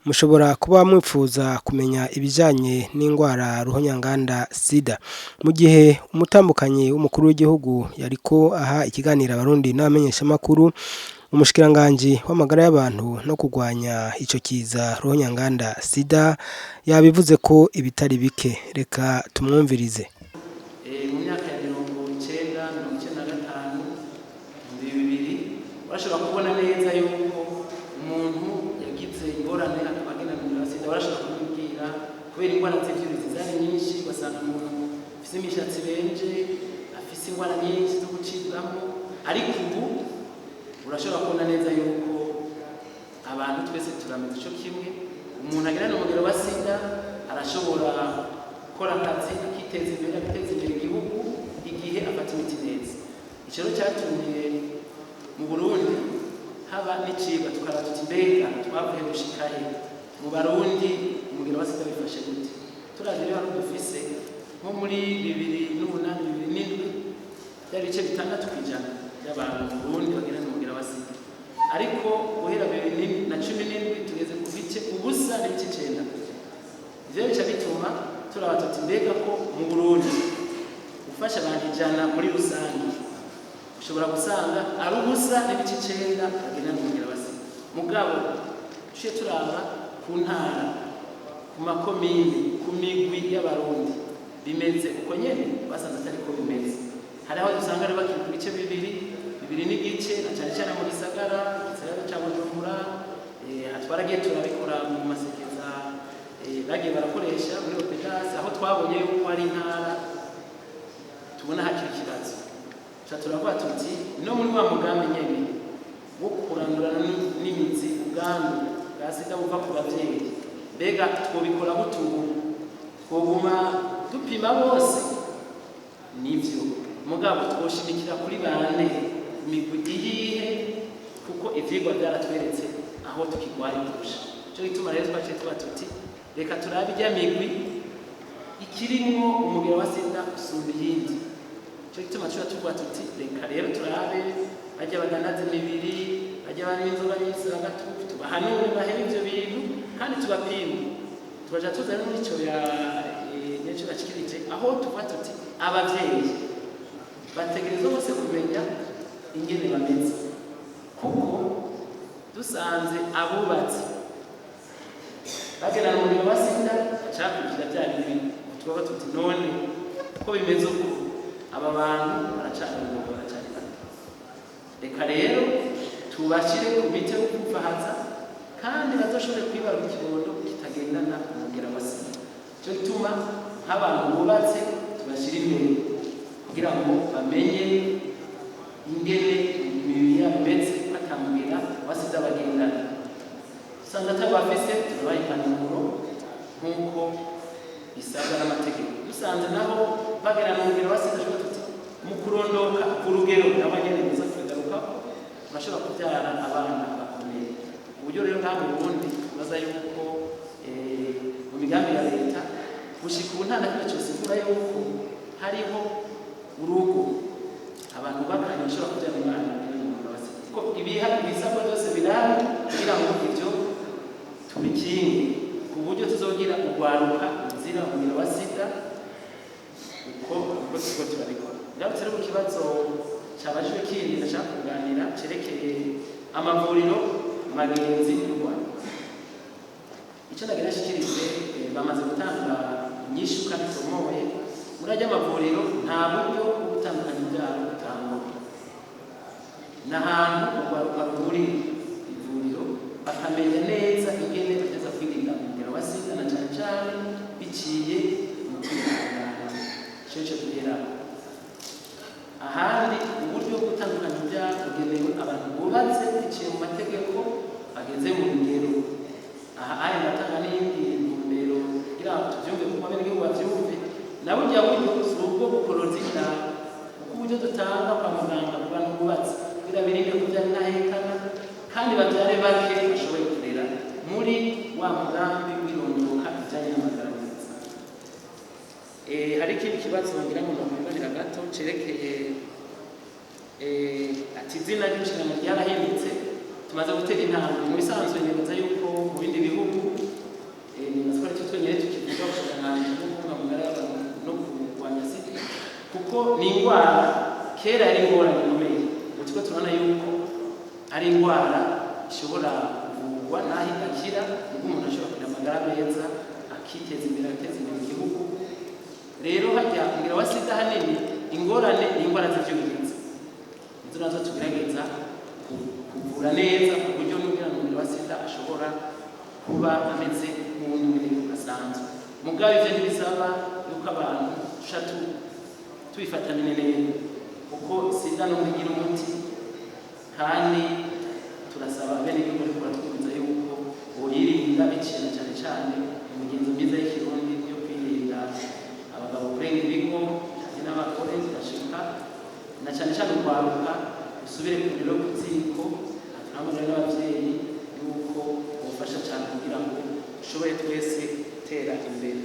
mushobora kuba mwifuza kumenya ibijanye n'ingwara ruhonyanganda sida. Mu gihe umutambukanyi w'umukuru w'igihugu yariko aha ikiganiro abarundi n'abamenyeshamakuru, umushikiranganji w'amagara y'abantu no kurwanya ico kiza ruhonyanganda sida yabivuze ko ibitari bike. Reka tumwumvirize. Mu myaka ya 1995 mu 2000 urashobora kubona neza yuko umuntu yagize ingorane akabagena mu sida, urashobora kumubwira kubera ingwara z'ivyuririzi zari nyinshi, ugasanga umuntu afise imishatsi benje, afise ingwara nyinshi zo gucibwamo. Ariko ubu urashobora kubona neza yuko abantu twese turameze ico kimwe. Umuntu agira n'umugero wa sida arashobora gukora akazi akiteza imbere, agateza imbere igihugu igihe afata imiti neza. Ico rero cyatumye mu Burundi haba n'icigwa tukaba tuti mbega twavuye gushika he mu Barundi umugero wa sida bifashe gute. Turavye rero dufise nko muri 2008 2007 byari ibice 6 kw'ijana y'abantu mu Burundi bagira n'umugero wa sida, ariko guhera 2017 tugeze ku bice ubusa n'ibice 9. Ivyo bica bituma turaba tuti mbega ko mu Burundi ufasha abantu 100 muri rusange ushobora gusanga ari ubusa n'ibice 9 bagira n'umugero wa sida. Mugabo tuje turaba ku ntara, ku makomine, ku migwi y'abarundi bimeze uko nyene, basanze atari ko bimeze. Hari aho dusanga ari bakiri ku bice 2 n'igice, na cyane cyane mu gisagara ca Bujumbura. Twaragiye turabikora mu masekeza bagiye barakoresha muri opedasi, aho twabonye yuko hari intara tubona hakiri ikibazo. Turavuga tuti no muri wa mugambi nyene wo kurandurana n'imizi ubwandu bwa sida buva ku bavyeyi, mbega twobikora gutubu twoguma dupima bose? Nivyo, mugabo twoshimikira kuri bane imigwi iyihe, kuko ivyigwa vyaratweretse aho tukigwara kurusha. Cyo gituma rero twaciye tuba tuti reka turabe ijya migwi ikirimwo umugero wa sida usumba iyindi. Cyo gituma tuba tuti reka rero turabe bajya badanaza imibiri, bajya banywa inzoga nyinshi bagatuba, tubahanure bahere ivyo bintu kandi tubapime. Tubaja tuzana n'ico n'icyo bashikirije, aho tuba tuti abavyeyi bategerezwa bose kumenya ingene bameze, kuko dusanze abubatsi bagena n'umugero wa sida cakurikira byari ibintu twaba tuti none ko bimeze uko aba bantu baracana bato. Reka rero tubashire ku miti yo kuvahaza kandi bazoshobore kwibara mu kibondo kitagendana umugero wa sida. Cyo gituma nk'abantu bubatse tubashire imbere kugira ngo bamenye ingene imibiri yabo imeze, batamubwira wa sida bagendana. Usanga atabafise turabaha impanuro nk'uko bisabwa n'amategeko. Dusanze nabo bagera n'umugero wa sida, tuba tuti mu kurondoka ku rugero n'abanyene biza kugaruka bashobora kubyara abana bakomeye. Uburyo rero ntabwo Burundi baza yuko mu migambi ya leta gushika ubu nta na kimwe cyose ivuga yuko hariho urugo abantu bakanye bashobora kubyara umwana ko ibisabwa byose birahari kugira ngo ivyo tubikinge, ku buryo tuzogira urwaruka ruzira umugero wa sida uko tuko turabikora. Ngarutse rero ku kibazo cyabajijwe kindi ndashaka kuganira cerekeye amavuriro magenzi y'u Rwanda. Icyo nagira shikirize bamaze gutanga inyishu kandi tomoye muri ajya amavuriro nta buryo bwo gutandukanya ibyaro butangwa. N'ahantu urwaruka ruri ivuriro bakamenya neza ingene bateza kwirinda umugero wa sida, na cyane cyane biciye mu kwihangana cece kugera ahandi. Uburyo bwo gutandukanya ibyaro bugenewe abantu bubatse biciye mu mategeko bageze mu rugero. Aha aya ndatanga n'iyindi ntumbero kugira ngo tuvyumve kuko abenegihugu bavyumve. Na burya buryo si ubwo gukoroza inda, kuko uburyo dutanga kwa muganga ku bantu bubatse kugira birinde kubyara intahekana kandi babyare bake bashoboye kurera muri wa mugambi w'irondoka bijyanye n'amagara meza. Hari ikindi kibazo ngira ngo nakuganira gato cerekeye ati izina ry'inshingano ryarahindutse, tumaze gutera intambwe. Mu bisanzwe nibaza yuko mu bindi bihugu kuko ni indwara kera yari ingorane ikomeye, ubu turiko turabona yuko ari indwara ishobora kuvurwa naho igakira, nubwo umuntu ashobora kugira amagara meza akiteza imbere agateza imbere igihugu. Rero harya umugera wa sida hanini ingorane ni indwara z'ivyuririzi, izo nazo tugerageza kuvura neza ku buryo n'umugera wa sida ashobora kuba ameze nk'uwundi muntu asanzwe. Mugabo ivyo ntibisaba yuko abantu duca tubifata minenere, kuko sida n'ubundi igira umuti, kandi turasaba bene igihugu ariko baratwibutsa yuko boyirinda biciye cyane cyane mu migenzo myiza y'ikirundi yo kwirinda abagabo kurenga ibigo cyane n'abagore zigashika na cyane cyane urwaruka usubire ku biro ku ziko, hamwe n'abavyeyi yuko bofasha cyane kugira ngo ushobore twese gutera imbere.